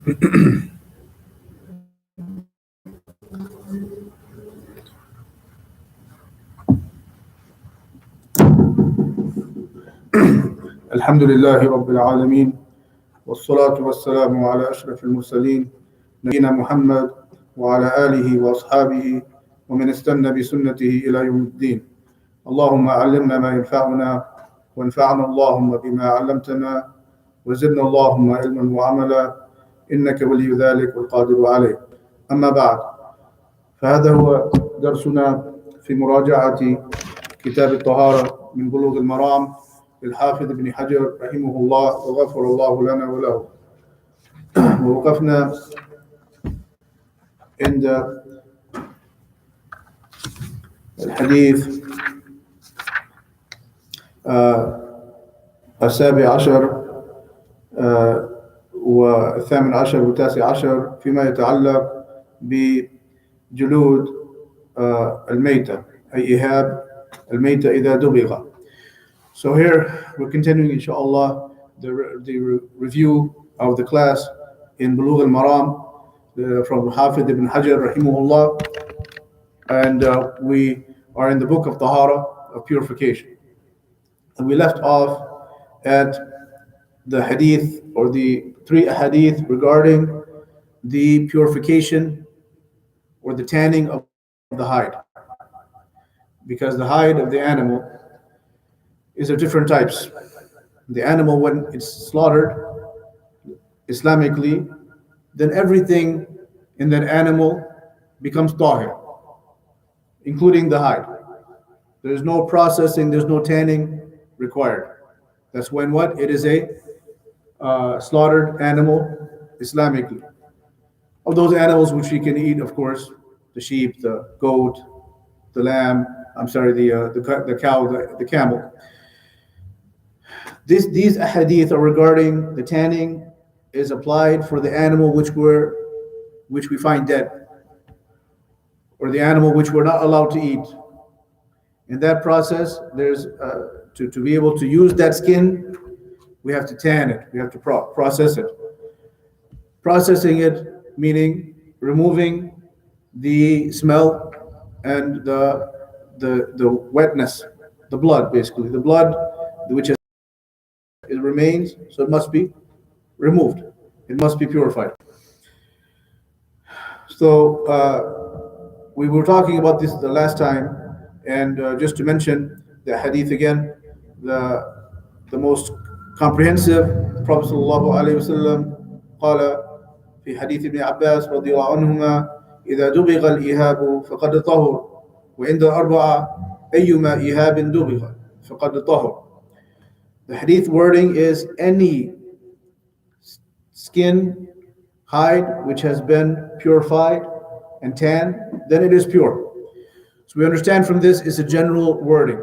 الحمد لله رب العالمين والصلاة والسلام على أشرف المرسلين نبينا محمد وعلى آله وأصحابه ومن استنى بسنته إلى يوم الدين. اللهم علمنا ما ينفعنا وانفعنا اللهم بما علمتنا وزدنا اللهم علما وعملا إنك ولي ذلك والقادر عليه. أما بعد، فهذا هو درسنا في مراجعة كتاب الطهارة من بلوغ المرام للحافظ ابن حجر رحمه الله وغفر الله لنا وله. ووقفنا عند الحديث السابع عشر والثامن عشر والتاسع عشر فيما يتعلق بجلود الميتة أي إهاب الميتة إذا دبغ. So here we're continuing, inshallah, the review of the class in Bulugh al-Maram from Hafid ibn Hajar rahimahullah, and we are in the book of Tahara, of purification. And we left off at the hadith, or the three hadith regarding the purification or the tanning of the hide. Because the hide of the animal is of different types. The animal, when it's slaughtered Islamically, then everything in that animal becomes tahir, including the hide. There's no processing, there's no tanning required. That's when what? It is a slaughtered animal Islamically. Of those animals which we can eat, of course, the sheep, the goat, the lamb, the cow, the camel. These ahadith are regarding the tanning is applied for the animal which we find dead, or the animal which we're not allowed to eat. In that process, there's to be able to use that skin, we have to tan it, we have to process it. Processing it meaning removing the smell and the wetness, the blood, basically the blood which is, it remains, so it must be removed, it must be purified. So we were talking about this the last time, and just to mention the hadith again, the most comprehensive, the Prophet sallallahu alaihi wasallam قال في حديث ابن عباس رضي الله عنهما إذا دبغ الإهاب فقد طهر وعند الأربعة أيما إهاب دبغ فقد طهر. The hadith wording is any skin, hide which has been purified and tanned, then it is pure. So we understand from this is a general wording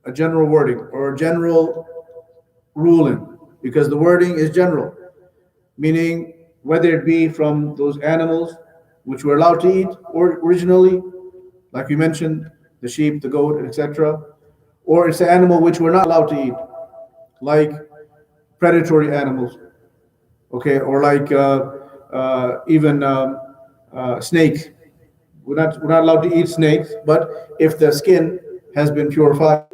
or a general ruling, because the wording is general, meaning whether it be from those animals which we're allowed to eat or originally, like we mentioned, the sheep, the goat, etc., or it's an animal which we're not allowed to eat, like predatory animals, okay, or like even snake. We're not allowed to eat snakes, but if the skin has been purified,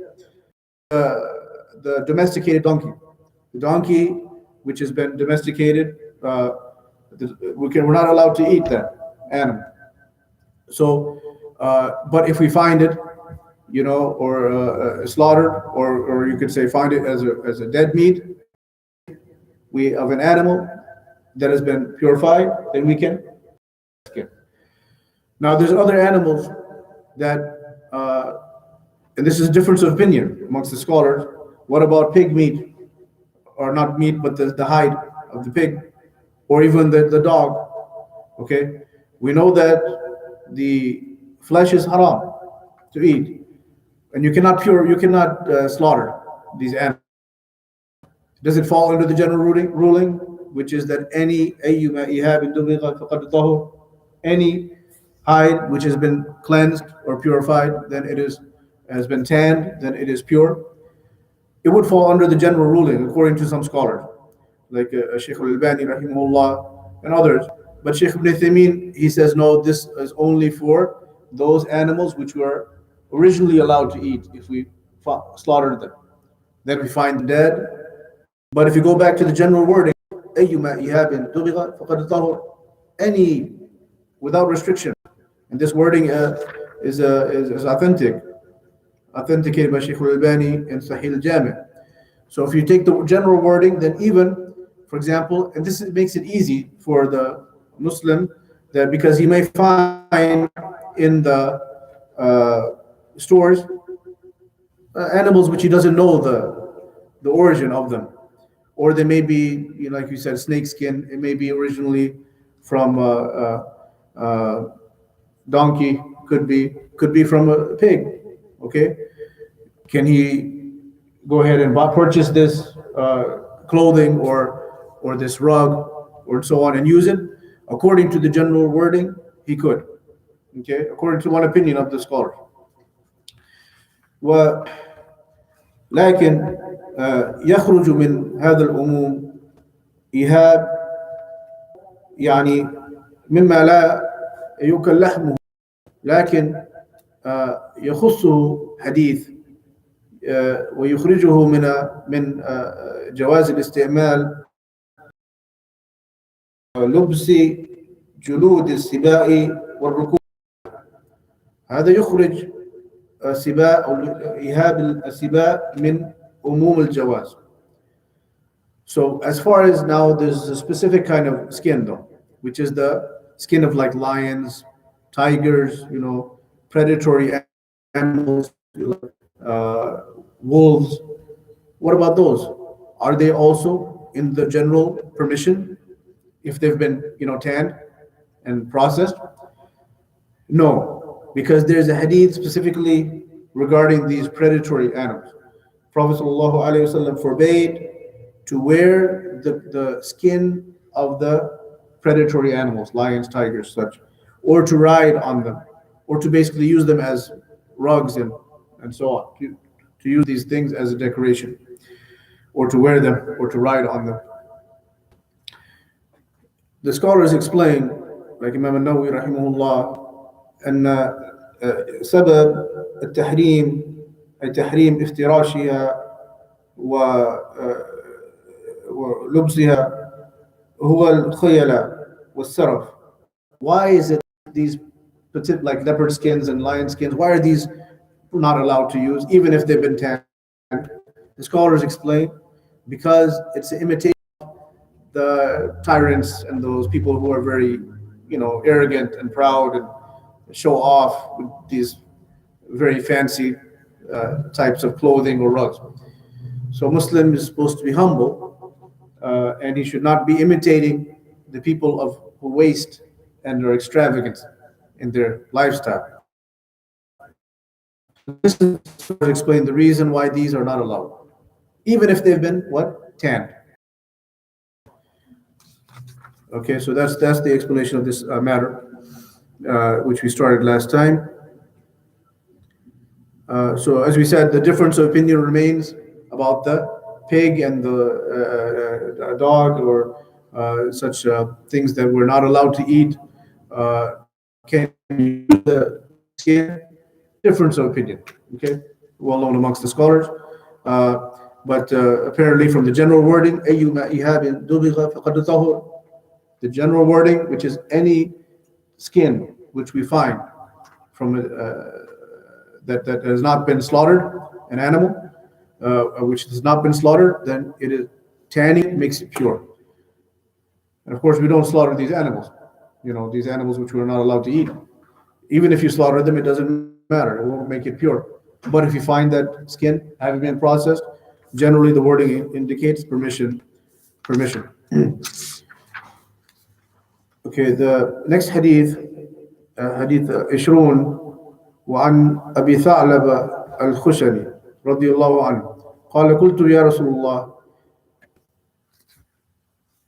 the domesticated donkey, the donkey which has been domesticated, we're not allowed to eat that animal. So, but if we find it, or slaughtered, or you could say find it as a dead meat, of an animal that has been purified, then we can skin. Now, there's other animals that, and this is a difference of opinion amongst the scholars. What about pig meat, or not meat, but the hide of the pig, or even the dog? Okay, we know that the flesh is haram to eat. And you cannot slaughter these animals. Does it fall under the general ruling, which is that any hide which has been cleansed or purified, then has been tanned, then it is pure? It would fall under the general ruling, according to some scholars. like Shaykh Al-Albani rahimahullah and others. But Shaykh Ibn Uthaymeen, he says no, this is only for those animals which were originally allowed to eat if we slaughtered them. Then we find them dead. But if you go back to the general wording, أيما إهاب دبغ فقد طهر, any without restriction. And this wording is authenticated by Shaykh Al-Albani in Sahih Al-Jami'. So if you take the general wording, then even, for example, and this makes it easy for the Muslim, that because he may find in the stores animals which he doesn't know the origin of them, or they may be, like you said, snake skin. It may be originally from donkey, could be from a pig. Okay, can he go ahead and purchase this clothing or this rug or so on and use it? According to the general wording, he could. Okay, according to one opinion of the scholars. ولكن يخرج من هذا العموم إيهاب يعني مما لا يؤكل لحمه، لكن يخصه حديث ويخرجه من جواز الاستعمال لبس جلود السباع والركوب. هذا يخرج السباع أو إيهاب السباع من عموم الجواز. So as far as now, there's a specific kind of skin though, which is the skin of like lions, tigers, predatory animals, wolves. What about those? Are they also in the general permission if they've been, tanned and processed? No, because there's a hadith specifically regarding these predatory animals. Prophet ﷺ forbade to wear the skin of the predatory animals, lions, tigers, such, or to ride on them, or to basically use them as rugs and so on, to use these things as a decoration, or to wear them, or to ride on them. The scholars explain, like Imam al-Nawawi rahimahullah, أن سبب التحريم أي تحريم افتراشها ولبسها هو الخيلاء والسرف. Why is it these like leopard skins and lion skins, why are these not allowed to use even if they've been tanned? The scholars explain, because it's an imitation of the tyrants and those people who are very arrogant and proud and show off with these very fancy types of clothing or rugs. So Muslim is supposed to be humble, and he should not be imitating the people who waste and are extravagant in their lifestyle. This is to explain the reason why these are not allowed, even if they've been tanned. Okay, so that's the explanation of this matter, which we started last time. So as we said, the difference of opinion remains about the pig and the dog or such things that we're not allowed to eat. Can you use the skin? Difference of opinion. Okay, well known amongst the scholars. But apparently from the general wording, أيما إهاب دبغ فقد طهر, the general wording, which is any skin which we find from that has not been slaughtered, an animal which has not been slaughtered, then it is tanning makes it pure. And of course, we don't slaughter these animals. These animals which we're not allowed to eat. Even if you slaughter them, it doesn't matter. It won't make it pure. But if you find that skin having been processed, generally the wording indicates permission. Okay, the next hadith, hadith 20, وعن أبي ثعلب الخشني رضي الله عنه قال قلت يا رسول الله.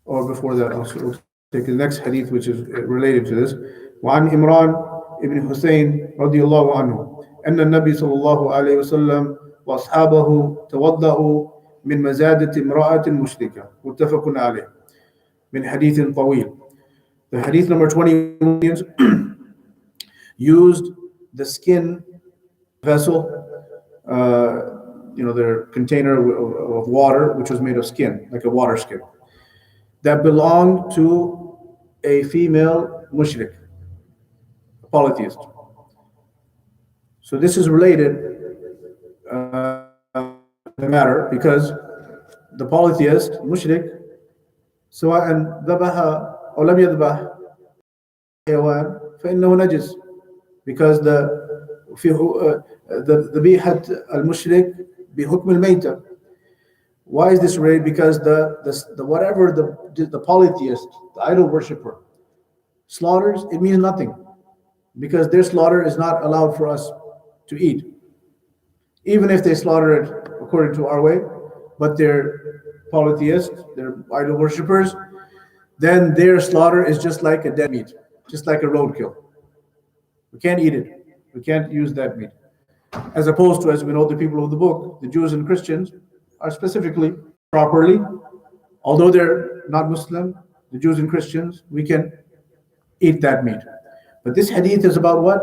Or before that, I'll take the next hadith which is related to this. وعن إمران ابن حسين رضي الله عنه أن النبي صلى الله عليه وسلم وأصحابه توضأوا من مزادة امرأة مشركة متفق عليه من حديث طويل. The hadith number 20 used the skin vessel, their container of water, which was made of skin, like a water skin, that belonged to a female mushrik, a polytheist. So this is related the matter because the polytheist mushrik سواء ذبح أو لم يذبح حيوان فإنه نجس because the ذبيحة المشرك بحكم الميتة. Why is this related? Because the whatever the polytheist, the idol worshipper, slaughters, it means nothing because their slaughter is not allowed for us to eat. Even if they slaughter it according to our way, but they're polytheists, they're idol worshippers, then their slaughter is just like a dead meat, just like a roadkill. We can't eat it. We can't use that meat. As opposed to, as we know, the people of the book, the Jews and Christians, are specifically, properly, although they're not Muslim, the Jews and Christians, we can eat that meat. But this hadith is about what?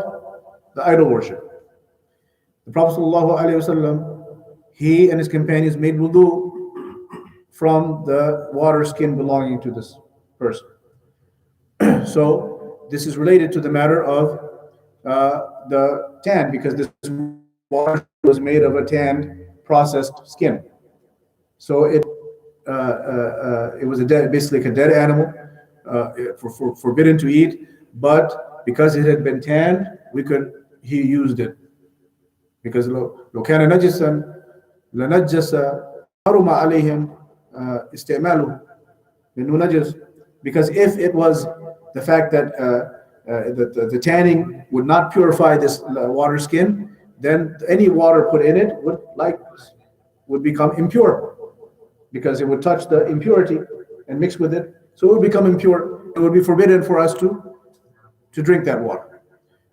The idol worship. The Prophet ﷺ, he and his companions made wudu from the water skin belonging to this person. So this is related to the matter of the tan, because this water was made of a tanned, processed skin. So it was basically like a dead animal, forbidden to eat. But because it had been tanned, he used it. Because لو كان نجسا لنجس حرم عليهم استعماله لأنه نجس. Because if it was the fact that the tanning would not purify this water skin, then any water put in it would become impure, because it would touch the impurity and mix with it, so it would become impure. It would be forbidden for us to drink that water.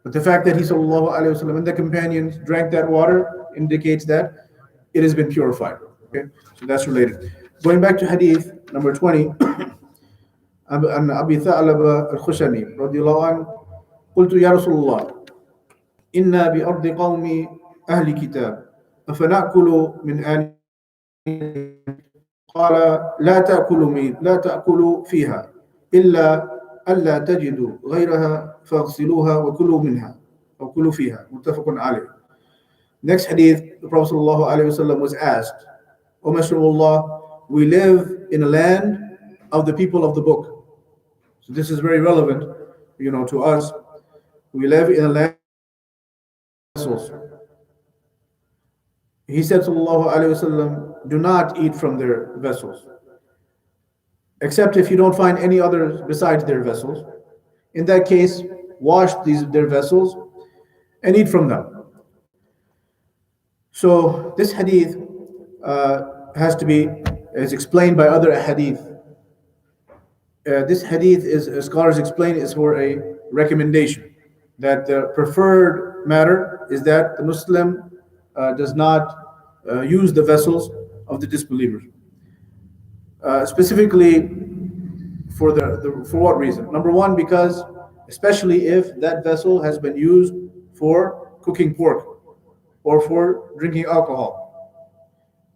But the fact that he sallallahu alaihi wasallam and the companions drank that water indicates that it has been purified. Okay, so that's related. Going back to hadith number 20, عن أبي ثعلبة الخشني رضي الله عنه قلت يا رسول الله إنا بأرض قوم أهل كتاب أفنأكل من آل قال لا تأكلوا فيها إلا ألا تجدوا غيرها فاغسلوها وكلوا منها أو كلوا فيها متفق عليه. Next hadith, the Prophet ﷺ was asked, O Messenger of Allah, we live in a land of the people of the book. So this is very relevant, to us. We live in a land of vessels. He said, sallallahu alaihi wasallam, do not eat from their vessels, except if you don't find any others besides their vessels. In that case, wash their vessels and eat from them. So this hadith is explained by other hadith. This hadith, as scholars explain, is for a recommendation that the preferred matter is that the Muslim does not use the vessels of the disbelievers. Specifically, for what reason? Number one, because especially if that vessel has been used for cooking pork or for drinking alcohol,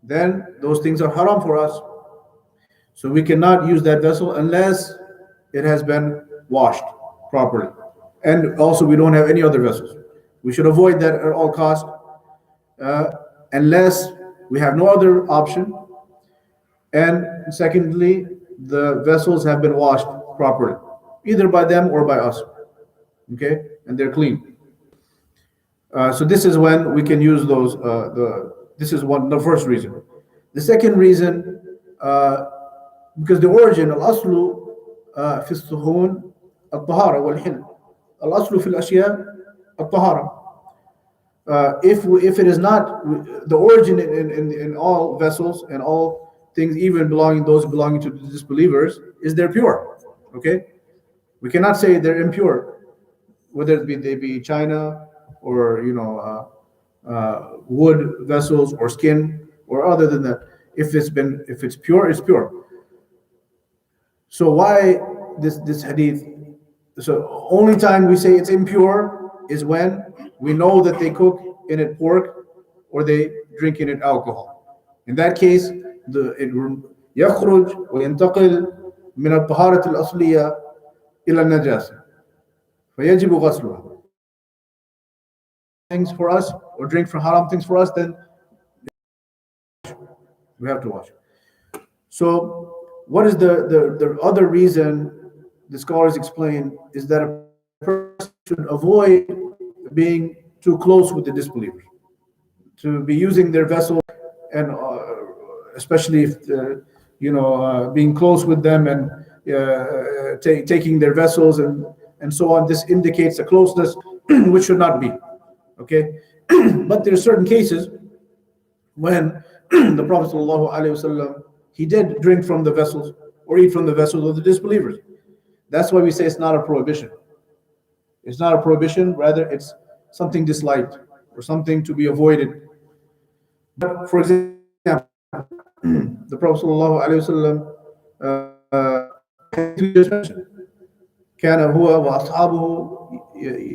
then those things are haram for us. So we cannot use that vessel unless it has been washed properly. And also we don't have any other vessels. We should avoid that at all costs, unless we have no other option. And secondly, the vessels have been washed properly, either by them or by us. Okay, and they're clean. So this is when we can use those. This is the first reason. The second reason, because the origin, al-aslu fi as-suhun al-tahara wal-hil, al-aslu fi al-ashya al-tahara. If it is not the origin in all vessels and all things, even belonging to the disbelievers, is they're pure. Okay, we cannot say they're impure, whether they be china or wood vessels or skin or other than that. If it's pure, it's pure. So why this hadith? So only time we say it's impure is when we know that they cook in it pork or they drink in it alcohol. In that case, it يخرج وينتقل من الطهارة الأصلية إلى النجاسة فيجب غسلها. Things for us or drink for haram things for us, then we have to wash. So what is the other reason the scholars explain is that a person should avoid being too close with the disbelievers, to be using their vessel, and especially if being close with them and taking their vessels and so on. This indicates a closeness which should not be. Okay, but there are certain cases when the Prophet ﷺ, he did drink from the vessels or eat from the vessels of the disbelievers. That's why we say it's not a prohibition. It's not a prohibition, rather it's something disliked or something to be avoided. But for example, the Prophet ﷺ, we just mentioned, كان هو وأصحابه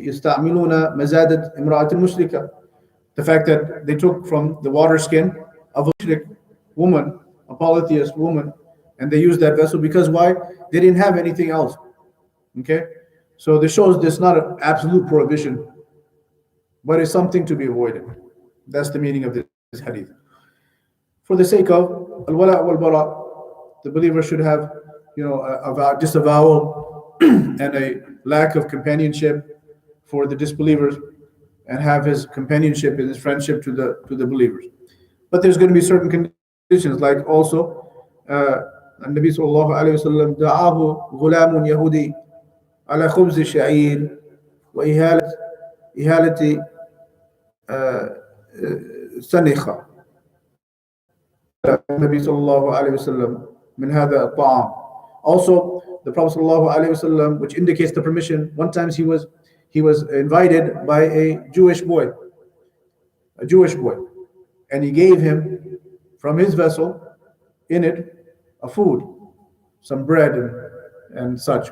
يستعملون مزادة امرأة مشركة. The fact that they took from the water skin of a mushrik woman, a polytheist woman, and they used that vessel because why? They didn't have anything else. Okay, so this shows this not an absolute prohibition, but it's something to be avoided. That's the meaning of this hadith. For the sake of al-wala wal-bara, the believer should have, a disavowal and a lack of companionship for the disbelievers, and have his companionship and his friendship to the believers. But there's going to be certain conditions, like also النبي صلى الله عليه وسلم دعاه غلام يهودي على خبز الشعير وإهالة سنخة النبي صلى الله عليه وسلم من هذا الطعام. Also, the Prophet sallallahu alaihi wasallam, which indicates the permission. One time he was invited by a Jewish boy, and he gave him from his vessel in it a food, some bread and such.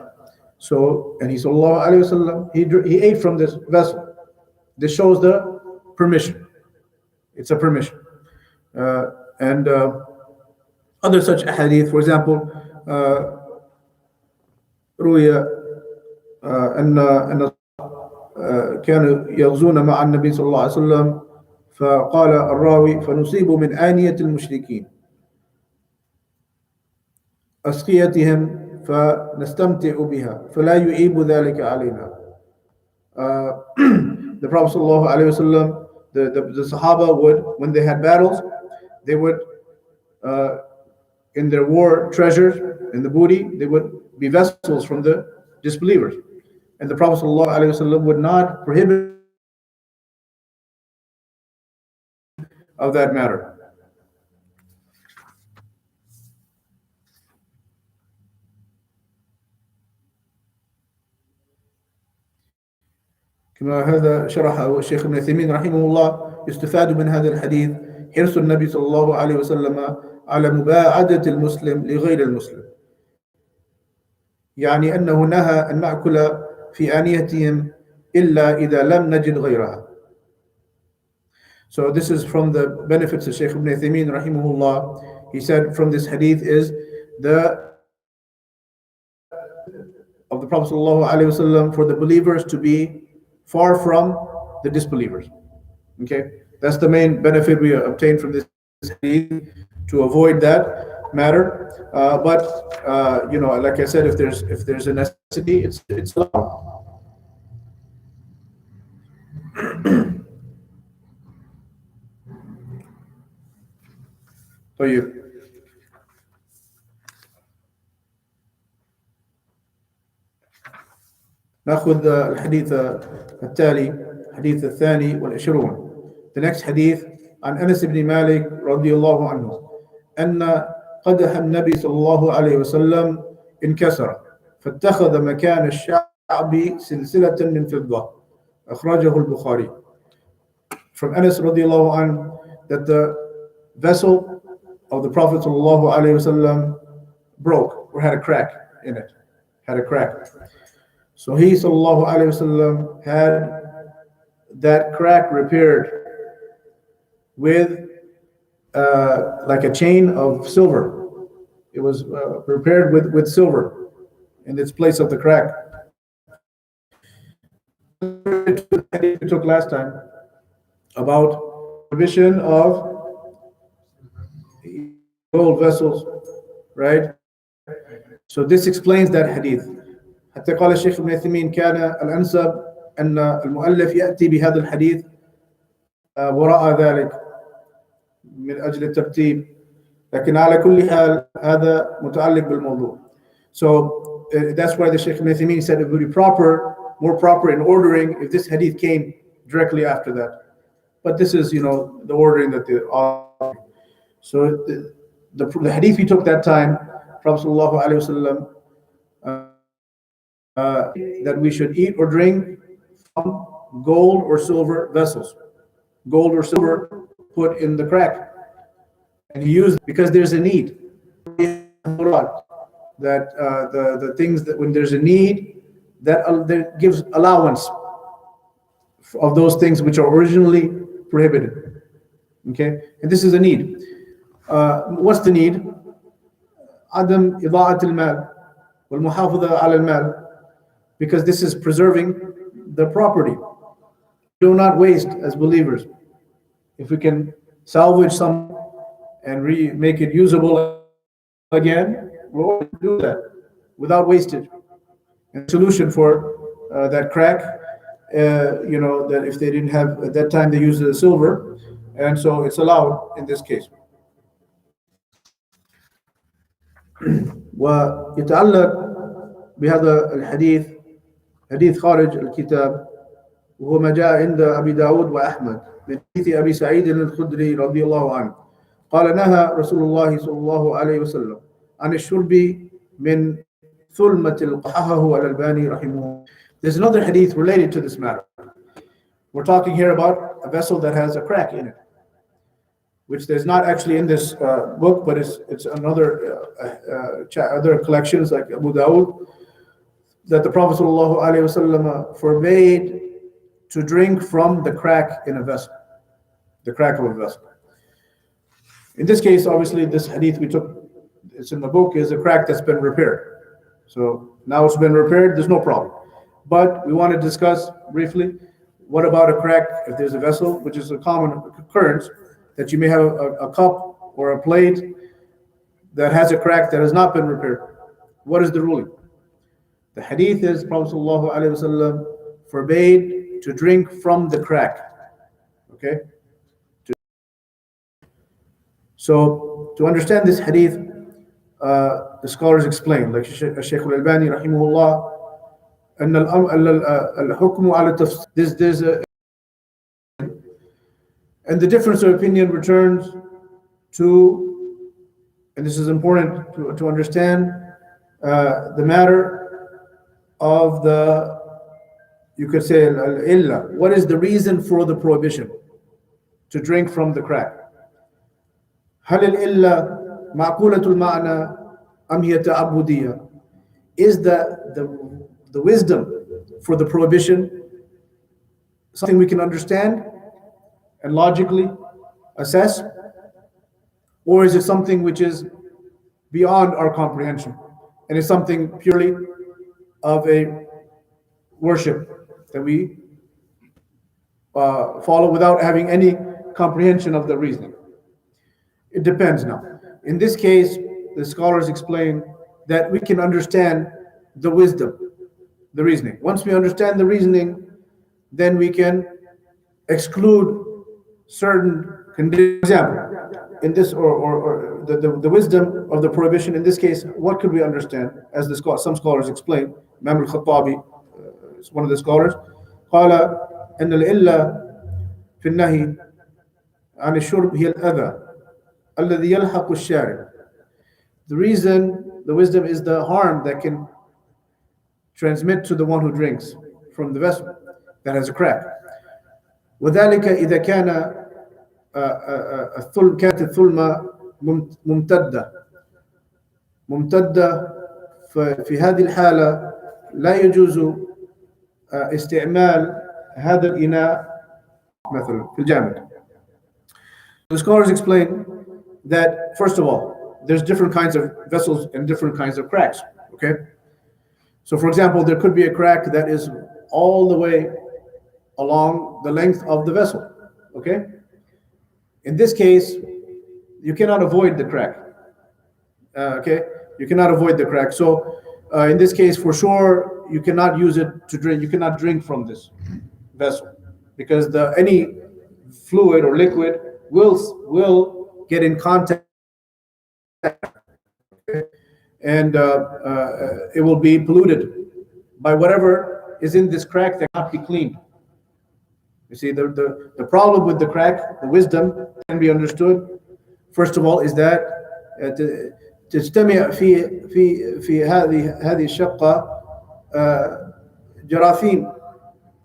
So, and he sallallahu alaihi wasallam, he ate from this vessel. This shows the permission. It's a permission. And other such hadith, for example, روي أن كانوا يغزون مع النبي صلى الله عليه وسلم فقال الراوي فنصيب من آنية المشركين أسقيتهم فنستمتع بها فلا يعيب ذلك علينا. The Prophet sallallahu alaihi wasallam, the Sahaba would, when they had battles, they would in their war treasures, in the booty, they would be vessels from the disbelievers, and the Prophet sallallahu alaihi wasallam would not prohibit of that matter. كما هذا شرحه الشيخ ابن عثيمين رحمه الله. يستفاد من هذا الحديث حرص النبي صلى الله عليه وسلم على مباعدة المسلم لغير المسلم، يعني أنه نهى أن نأكل في آنيتهم إلا إذا لم نجد غيرها. So this is from the benefits of Shaykh Ibn Uthaymeen rahimahullah. He said from this hadith is of the Prophet sallallahu alaihi wasallam for the believers to be far from the disbelievers. Okay, that's the main benefit we obtain from this hadith, to avoid that matter. But like I said, if there's a necessity, it's allowed. طيب. نأخذ الحديث التالي، الحديث الثاني والعشرون. The next hadith عن أنس بن مالك رضي الله عنه أن قدح النبي صلى الله عليه وسلم انكسر فاتخذ مكان الشعب سلسلة من فضة أخرجه البخاري. From Anas رضي الله عنه that the vessel of the Prophet ﷺ broke or had a crack in it, had a crack. So he ﷺ had that crack repaired with like a chain of silver. It was repaired with silver in its place of the crack. We took last time about prohibition of gold vessels, right? So this explains that hadith. حتى قال الشيخ ابن عثيمين كان الأنسب أن المؤلف يأتي بهذا الحديث وراء ذلك من أجل الترتيب، لكن على كل حال هذا متعلق بالموضوع. So that's why the Sheikh Ibn Uthaymeen said it would be proper, more proper in ordering if this hadith came directly after that. But this is, the ordering that the author. So the hadith we took that time, Prophet Sallallahu Alaihi Wasallam, that we should eat or drink from gold or silver vessels. Gold or silver put in the crack. And he used because there's a need. That the things that when there's a need, that gives allowance of those things which are originally prohibited. Okay, and this is a need. What's the need? عدم إضاعة المال والمحافظة على المال, because this is preserving the property. Do not waste as believers. If we can salvage some and make it usable again, we'll do that without wastage. And solution for that crack, that if they didn't have at that time, they used the silver, and so it's allowed in this case. ويتعلق بهذا الحديث حديث خارج الكتاب، وهو ما جاء عند أبي داود وأحمد من حديث أبي سعيد الخدري رضي الله عنه قال نهى رسول الله صلى الله عليه وسلم عن الشرب من ثلمة القحه الألباني رحمه الله. There's another hadith related to this matter. We're talking here about a vessel that has a crack in it, which there's not actually in this book, but it's another other collections like Abu Dawud, that the Prophet ﷺ forbade to drink from the crack in a vessel, the crack of a vessel. In this case, obviously, this hadith we took, it's in the book, is a crack that's been repaired. So now it's been repaired, there's no problem. But we want to discuss briefly, what about a crack if there's a vessel, which is a common occurrence, that you may have a cup or a plate that has a crack that has not been repaired. What is the ruling? The hadith is Prophet ﷺ forbade to drink from the crack. Okay? So to understand this hadith, the scholars explain, like Shaykh Al-Albani rahimahullah, أن الحكم على تفسير. There's a, and the difference of opinion returns to, and this is important to understand, the matter of the, you could say, al-illa. What is the reason for the prohibition to drink from the crack? هل الإلا معقولة المعنى أم هي تعبدية? Is the wisdom for the prohibition something we can understand and logically assess, or is it something which is beyond our comprehension and is something purely of a worship that we follow without having any comprehension of the reasoning? It depends now. In this case, the scholars explain that we can understand the wisdom, the reasoning. Once we understand the reasoning, then we can exclude certain conditions. For example, in this, or the wisdom of the prohibition in this case, what could we understand? As some scholars explain, Imam al-Khattabi is one of the scholars, قال أن الإلا في النهي عن الشرب هي الأذى الذي يلحق الشارب. The reason, the wisdom is the harm that can transmit to the one who drinks from the vessel that has a crack. وذلك إذا كانت الثلمة ممتدة ممتدة، ففي هذه الحالة لا يجوز استعمال هذا الإناء مثلا في الجامد. The scholars explain that, first of all, there's different kinds of vessels and different kinds of cracks. Okay, so for example, there could be a crack that is all the way along the length of the vessel. Okay, in this case, you cannot avoid the crack. Okay, you cannot avoid the crack. So in this case, for sure, you cannot use it to drink. You cannot drink from this vessel because any fluid or liquid will get in contact, and it will be polluted by whatever is in this crack that cannot be cleaned. You see, the problem with the crack, the wisdom can be understood. First of all, is that تجتمع في هذه الشقة جراثيم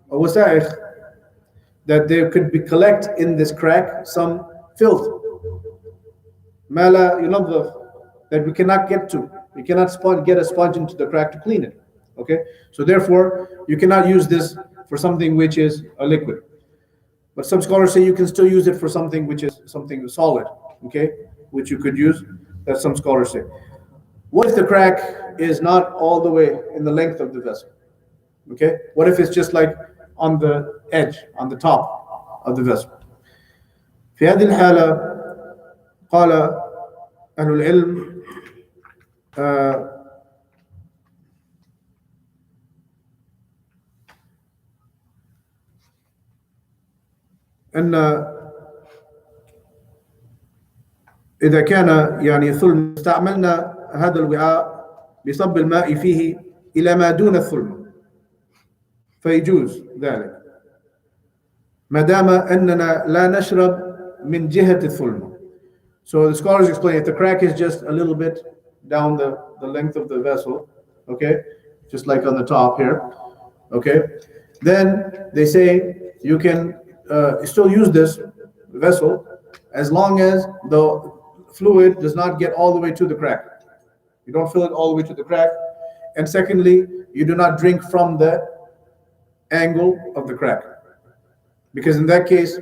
ووسائخ, that there could be collect in this crack some filth ما لا ينظف, that we cannot get to. We cannot get a sponge into the crack to clean it. Okay, so therefore you cannot use this for something which is a liquid. But some scholars say you can still use it for something which is something solid, okay, which you could use. That some scholars say. What if the crack is not all the way in the length of the vessel? Okay, what if it's just like on the edge, on the top of the vessel? في هذه الحالة قال أهل العلم أن إذا كان يعني ثلم استعملنا هذا الوعاء بصب الماء فيه إلى ما دون الثلم فيجوز ذلك ما دام أننا لا نشرب من جهة الثلم. So the scholars explain, if the crack is just a little bit down the length of the vessel, okay, just like on the top here, okay, then they say you can still use this vessel as long as the fluid does not get all the way to the crack. You don't fill it all the way to the crack. And secondly, you do not drink from the angle of the crack. Because in that case,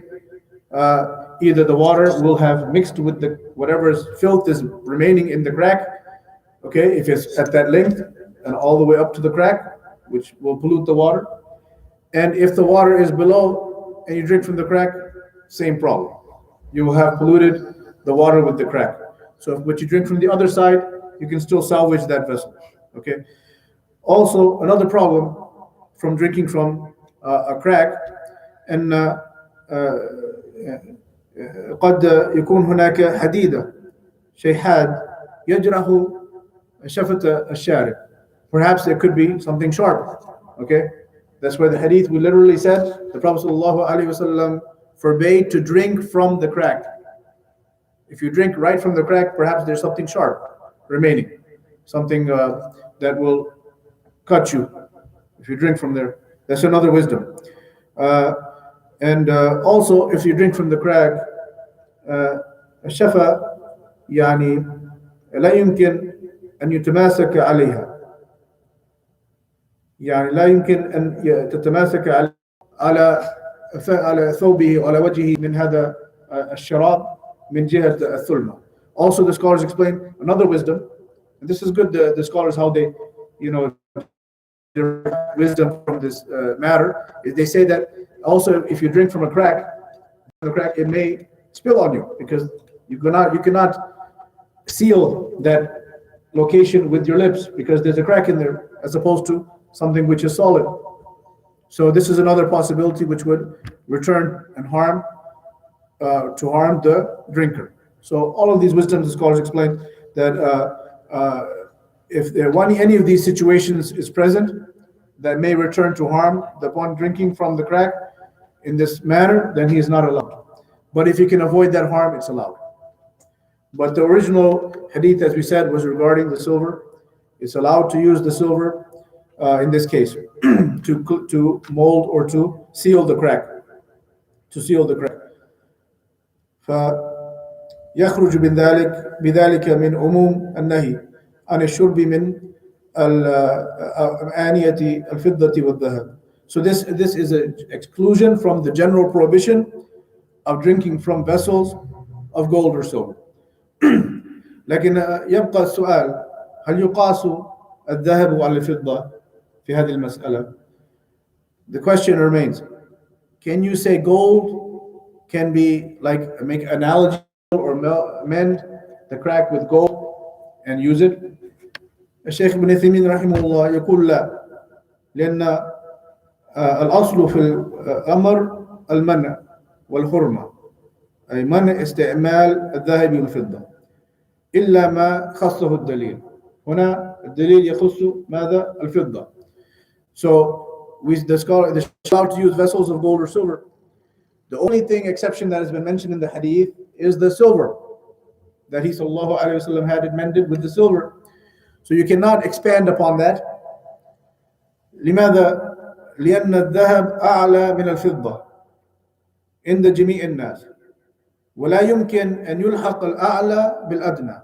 either the water will have mixed with the whatever filth is remaining in the crack, okay, if it's at that length and all the way up to the crack, which will pollute the water. And if the water is below and you drink from the crack, same problem. You will have polluted the water with the crack. So if what you drink from the other side, you can still salvage that vessel. Okay. Also, another problem from drinking from a crack, and قد يكون هناك حديدة شيء حاد يجرح شفة الشارب. Perhaps there could be something sharp. Okay. That's why the hadith we literally said the Prophet ﷺ forbade to drink from the crack. If you drink right from the crack, perhaps there's something sharp remaining, something that will cut you if you drink from there. That's another wisdom. And also, if you drink from the crack, الشفا يعني لا يمكن أن يتماسك عليها. يعني لا يمكن أن تتماسك على ثوبه وعلى وجهه من هذا الشراب من جهة الثلمة. Also, the scholars explain another wisdom, and this is good. The scholars, how they, derive wisdom from this matter, is they say that also if you drink from a crack, it may spill on you because you cannot seal that location with your lips because there's a crack in there, as opposed to something which is solid. So this is another possibility which would return and harm the drinker. So all of these wisdoms, the scholars explain that if any of these situations is present that may return to harm the one drinking from the crack in this manner, then he is not allowed. But if you can avoid that harm, it's allowed. But the original hadith, as we said, was regarding the silver. It's allowed to use the silver in this case to mold or to seal the crack. يخرج بذلك من عموم النهي عن الشرب من آنية الفضة والذهب. So this is an exclusion from the general prohibition of drinking from vessels of gold or silver. لكن يبقى السؤال: هل يقاس الذهب على الفضة في هذه المسألة؟ The question remains: can you say gold can be like make analogy or mend the crack with gold and use it? الشيخ ابن تيمية رحمه الله يقول لا، لأن الأصل في الأمر المنع والحرمة، أي منع استعمال الذهب والفضة إلا ما خصه الدليل. هنا الدليل يخص ماذا؟ الفضة. So the scholar to use vessels of gold or silver. The only exception that has been mentioned in the hadith is the silver, that he sallallahu alaihi wasallam had it mended with the silver. So you cannot expand upon that. لماذا؟ لأن الذهب أعلى من الفضة عند جميع الناس، ولا يمكن أن يلحق الأعلى بالأدنى.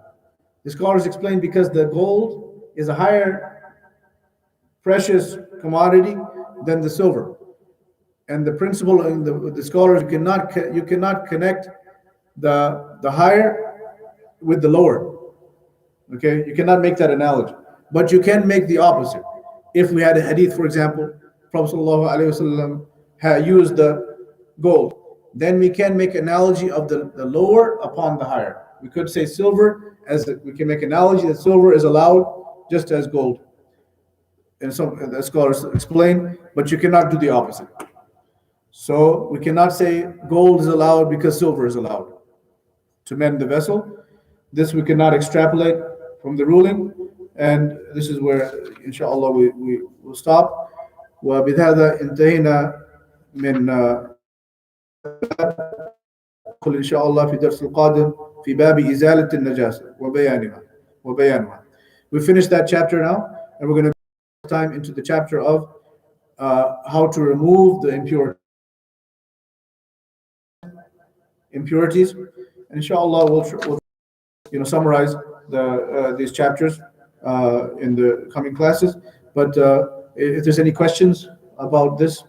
The scholars explain because the gold is a higher precious commodity than the silver, and the principle in the scholars you cannot connect the higher with the lower. Okay, you cannot make that analogy, but you can make the opposite. If we had a hadith, for example, Prophet ﷺ had used the gold, then we can make analogy of the lower upon the higher. We could say silver, we can make analogy that silver is allowed just as gold. And some the scholars explain, but you cannot do the opposite. So we cannot say gold is allowed because silver is allowed to mend the vessel. This we cannot extrapolate from the ruling, and this is where inshallah we will stop. وبهذا انتهينا من قل إن شاء الله في درس القادم في باب إزالة النجاسة وبيانها. We finished that chapter now, and we're going to go time into the chapter of how to remove the impurities. And inshallah we'll summarize these chapters in the coming classes. But if there's any questions about this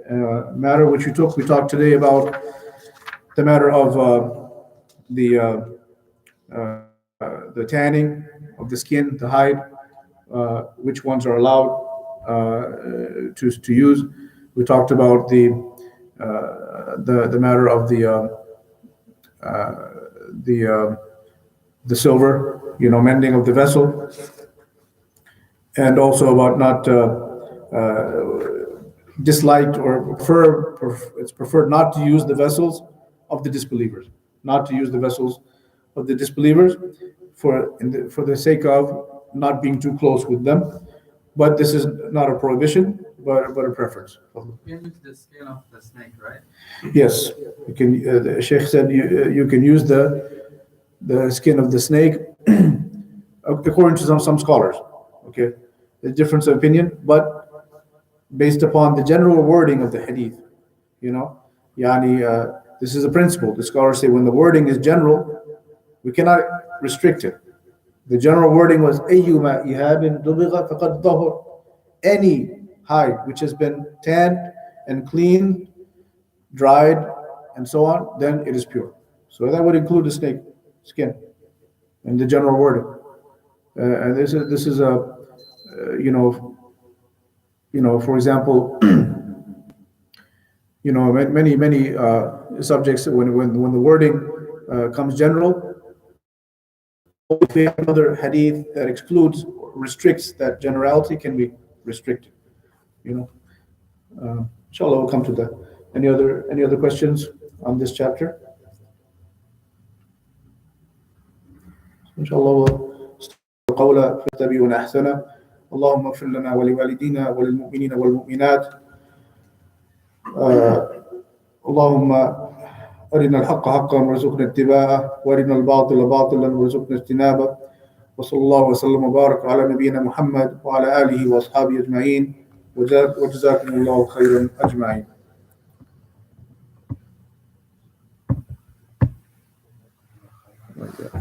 matter which we talked today about the matter of the tanning of the skin, the hide, which ones are allowed to use. We talked about the matter of the silver, mending of the vessel, and also about not disliked or it's preferred not to use the vessels of the disbelievers, for the sake of not being too close with them. But this is not a prohibition, but a preference. You can use the skin of the snake, right? Yes, you can. The Sheikh said you can use the skin of the snake, according to some scholars. Okay, there's difference of opinion, but based upon the general wording of the hadith, this is a principle. The scholars say when the wording is general, we cannot restrict it. The general wording was أيما إهاب دبغ فقد ظهر. Any hide which has been tanned and cleaned, dried, and so on, then it is pure. So that would include the snake skin in the general wording. And this is a for example, many subjects when the wording comes general. If we have another hadith that excludes or restricts that generality, can be restricted. Inshallah, we'll come to that. Any other questions on this chapter? Inshallah, we'll start قولا فاتبعون أحسنه. اللهم اغفر لنا ولوالدينا وللمؤمنين والمؤمنات. اللهم أرنا الحق حقا وارزقنا اتباعه وأرنا الباطل باطلا وارزقنا اجتنابه. وصلى الله وسلم وبارك على نبينا محمد وعلى آله وأصحابه أجمعين وجزاكم الله خيرا أجمعين. Like that.